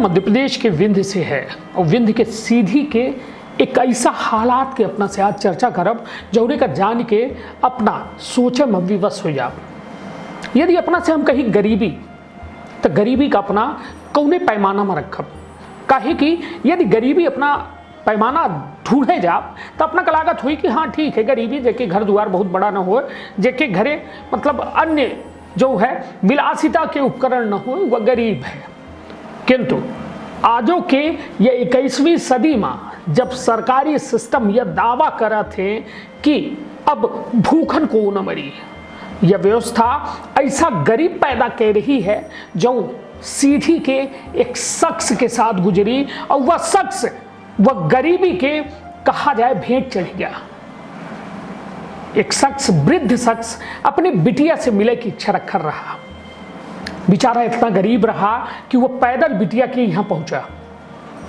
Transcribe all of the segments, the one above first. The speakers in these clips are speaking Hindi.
मध्य प्रदेश के विंध्य से है और विंध्य के सीधी के एक ऐसा हालात के अपना से आज चर्चा करब जौरे का जान के अपना सोचे में विवश हो जाब। यदि अपना से हम कहीं गरीबी तो गरीबी का अपना कौने पैमाना में रखब, काहे कि यदि गरीबी अपना पैमाना ढूंढे जाब तो अपना का लागत हुई कि हाँ ठीक है गरीबी जेके घर द्वार बहुत बड़ा ना हो, जेके घरे मतलब अन्य जो है विलासिता के उपकरण न हो, वह गरीब है। किंतु आजो के ये 21वीं सदी में जब सरकारी सिस्टम यह दावा करा थे कि अब भूखन को न मरी, यह व्यवस्था ऐसा गरीब पैदा कर रही है जो सीधी के एक शख्स के साथ गुजरी और वह शख्स वह गरीबी के कहा जाए भेंट चढ़ गया। एक शख्स, वृद्ध शख्स अपनी बिटिया से मिले की इच्छा रखकर रहा। बेचारा इतना गरीब रहा कि वह पैदल बिटिया के यहाँ पहुंचा,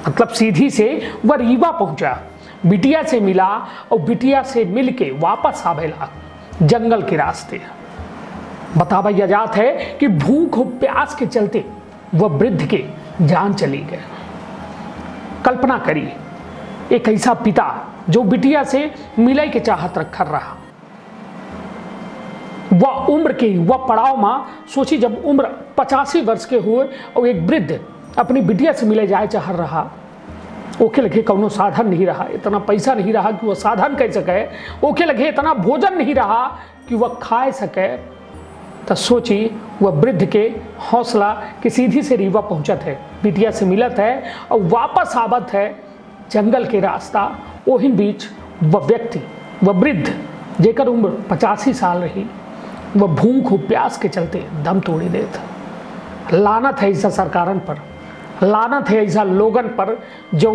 मतलब सीधी से वह रीवा पहुंचा, बिटिया से मिला और बिटिया से मिलके वापस आवेला जंगल के रास्ते। बतावा यह जात है कि भूख और प्यास के चलते वह वृद्ध के जान चली गए। कल्पना करी एक ऐसा पिता जो बिटिया से मिले के चाहत रखकर रहा, वह उम्र के वह पड़ाव में सोची जब उम्र 85 वर्ष के हुए और एक वृद्ध अपनी बिटिया से मिले जाए चाह रहा, ओके लगे कौनो साधन नहीं रहा, इतना पैसा नहीं रहा कि वह साधन कर सके, ओके लगे इतना भोजन नहीं रहा कि वह खा सके, तो सोची वह वृद्ध के हौसला कि सीधी से रीवा पहुंचत है, बिटिया से मिलत है और वापस आवत है जंगल के रास्ता। ओहिन बीच वह व्यक्ति, वह वृद्ध जेकर उम्र 85 साल रही, वह भूख प्यास के चलते दम तोड़ी देता। लानत है ऐसा सरकारन पर, लानत है ऐसा लोगन पर जो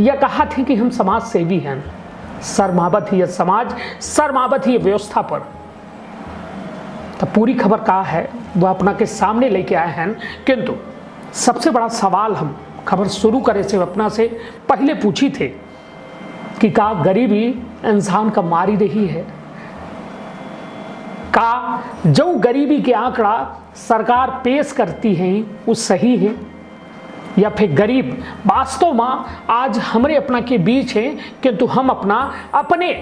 यह कहा थी कि हम समाज सेवी हैं। शर्मावत ही समाज, शर्मावत ही व्यवस्था पर। तो पूरी खबर का है वह अपना के सामने लेके आए हैं, किंतु सबसे बड़ा सवाल हम खबर शुरू करे से अपना से पहले पूछी थे कि का गरीबी इंसान का मारी रही है, का जो गरीबी के आंकड़ा सरकार पेश करती है वो सही है, या फिर गरीब वास्तव में आज हमारे अपना के बीच है किंतु हम अपने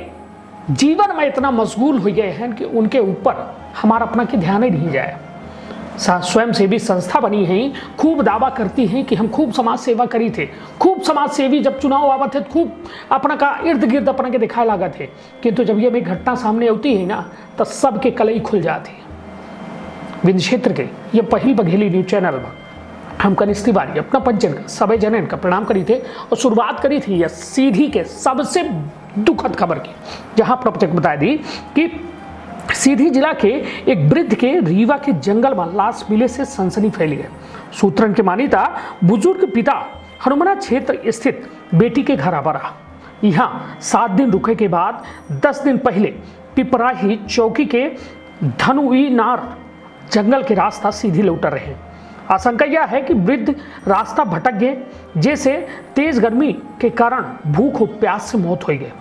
जीवन में इतना मशगूल हो गए हैं कि उनके ऊपर हमारा अपना के ध्यान ही नहीं जाए। स्वयं सेवी संस्था बनी है, खूब दावा करती हैं कि हम खूब समाज सेवा करी थे, खूब समाज सेवी जब चुनाव आवत है खूब अपना का इर्द गिर्द अपना के दिखाए लागत है, किंतु जब ये भी घटना सामने आती है ना तो सबके कलई खुल जाती है। विंध्य क्षेत्र के ये पहली बघेली न्यूज चैनल में हम कनिष्ठ तिवारी अपना पंचन का सभी जनन का प्रणाम करी थे और शुरुआत करी थी यह सीधी के सबसे दुखद खबर की, जहां पर बता दी कि सीधी जिला के एक वृद्ध के रीवा के जंगल में लाश मिले से सनसनी फैली है। सूत्रन के मानीता बुजुर्ग पिता हनुमाना क्षेत्र स्थित बेटी के घर आवा रहा। यहाँ 7 दिन रुके के बाद 10 दिन पहले पिपराही चौकी के धनुई नार जंगल के रास्ता सीधी लौट रहे। आशंका यह है कि वृद्ध रास्ता भटक गए, जैसे तेज गर्मी के कारण भूख और प्यास से मौत हो गई।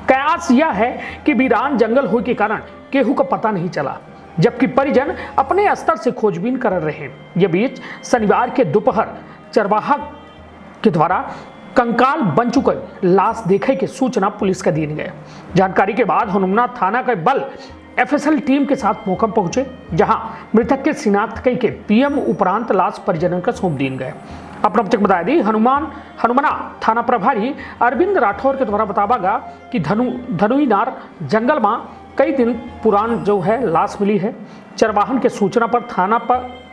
कयास यह है कि वीरान जंगल हो के कारण केहू का पता नहीं चला, जबकि परिजन अपने स्तर से खोजबीन कर रहे। ये बीच शनिवार के दोपहर चरवाहा के द्वारा कंकाल बन चुके लाश देखे के सूचना पुलिस का दी गई। जानकारी के बाद हनुमाना थाना के बल एफएसएल टीम के साथ मौका पहुंचे, जहां मृतक के शिनाख्त कई के पीएम उपरांत लाश परिजनों का सौंप दी गए। अपना बता दी हनुमाना थाना प्रभारी अरविंद राठौर के द्वारा बतावागा कि धनुई नार जंगल में कई दिन पुरान जो है लाश मिली है। चरवाहन के सूचना पर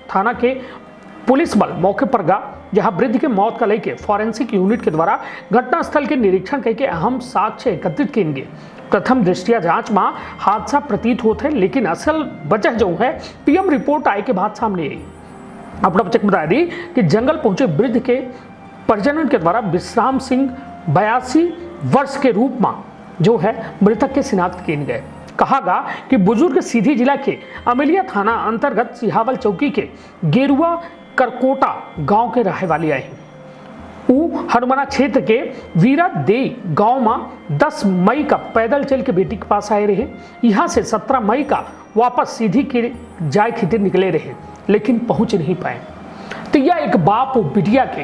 थाना के पुलिस बल मौके पर गया, जहां वृद्ध के मौत का लेके फॉरेंसिक यूनिट के द्वारा घटनास्थल के निरीक्षण करके अहम साक्ष्य एकत्रित किए। प्रथम दृष्टिया जांच में हादसा प्रतीत होते हैं, लेकिन असल वजह जो है पीएम रिपोर्ट आए के बाद सामने आई। अपना बता दी कि जंगल पहुंचे वृद्ध के परिजनों के द्वारा विश्राम सिंह 82 वर्ष के रूप में जो है मृतक के शिनाख्त किए गए। कहा गया कि बुजुर्ग सीधी जिला के अमेलिया थाना अंतर्गत सिहावल चौकी के गेरुआ करकोटा गांव के रहने वाले आए हैं। वो हनुमाना क्षेत्र के वीरा देई गांव में 10 मई का पैदल चल के बेटी के पास आए रहे। यहाँ से 17 मई का वापस सीधी के जाए खितिर निकले रहे, लेकिन पहुंच नहीं पाए। तो यह एक बाप और बिटिया के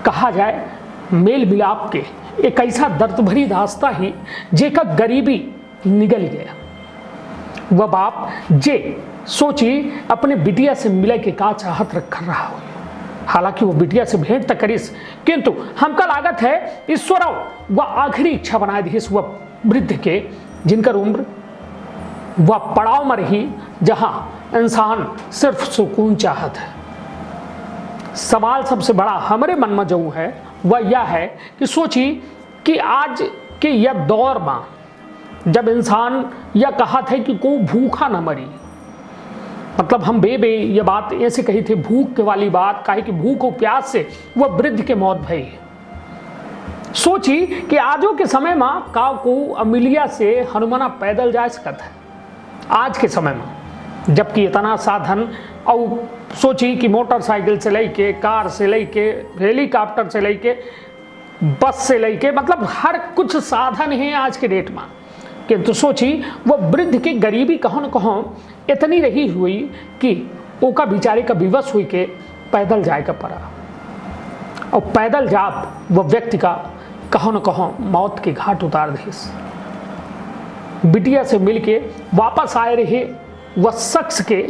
कहा जाए मेल मिलाप के एक ऐसा दर्द भरी दास्ता ही जेका गरीबी निगल गया। वह बाप जे सोची अपने बिटिया से मिले के का चाहत रख रहा हो, हालांकि वो बिटिया से भेंट तक करिस, किंतु हमका लागत है ईश्वर वह आखिरी इच्छा बनाए दिस वह वृद्ध के जिनकर उम्र वह पड़ाव में रही जहां इंसान सिर्फ सुकून चाहत है। सवाल सबसे बड़ा हमारे मन में जो है वह यह है कि सोची कि आज के यह दौर में जब इंसान यह कहा था कि कोई भूखा न मरी, मतलब हम बे ये बात ऐसे कही थी भूख के वाली बात काहे कि भूख और प्यास से वह वृद्ध के मौत भई। सोची कि आजो के समय में का को अमिलिया से हनुमाना पैदल जा सकता है आज के समय में, जबकि इतना साधन और सोची कि मोटरसाइकिल से लेके कार से लेके हेलीकॉप्टर से लेके बस से लेके मतलब हर कुछ साधन है आज के डेट में, किंतु सोची वह वृद्ध की गरीबी कहो न कहो इतनी रही हुई कि ओका बेचारे का विवश हुई के पैदल जाए का पड़ा, और पैदल जाप वह व्यक्ति का कहो न कहो मौत के घाट उतार देस। बिटिया से मिलके वापस आए रहे वह शख्स के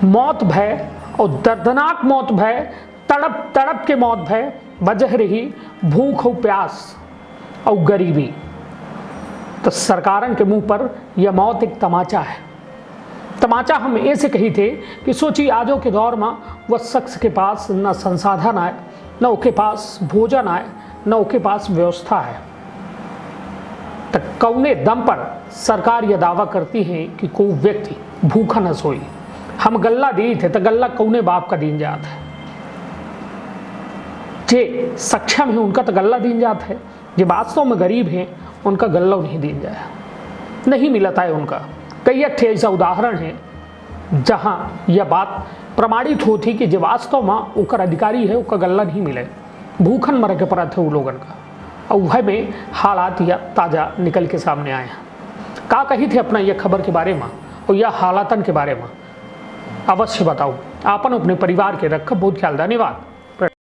मौत भय और दर्दनाक मौत भय, तड़प तड़प के मौत भय वजह रही भूख और प्यास और गरीबी। तो सरकारन के मुंह पर यह मौत एक तमाचा है। तमाचा हम ऐसे कही थे कि सोची आजो के दौर में वह शख्स के पास न संसाधन आए, न उसके पास भोजन आए, न उसके पास व्यवस्था है। तो कौने दम पर सरकार यह दावा करती है कि कोई व्यक्ति भूखा न सोई। हम गल्ला दी थे तो गल्ला कौने बाप का दीन जात है, जे सक्षम है उनका तो गल्ला दीन जात है, जे वास्तव में गरीब है उनका गल्ला नहीं दीन जाए, नहीं मिलता है उनका। कई ऐसा उदाहरण है जहां यह बात प्रमाणित होती कि जो वास्तव में उकर अधिकारी है उसका गल्ला नहीं मिले, भूखन मर के पड़ा थे वो लोगन का, और वह में हालात या ताज़ा निकल के सामने आए हैं। का कही थे अपना यह खबर के बारे में और यह हालातन के बारे में अवश्य बताओ। आपन अपने परिवार के रख बहुत ख्याल। धन्यवाद।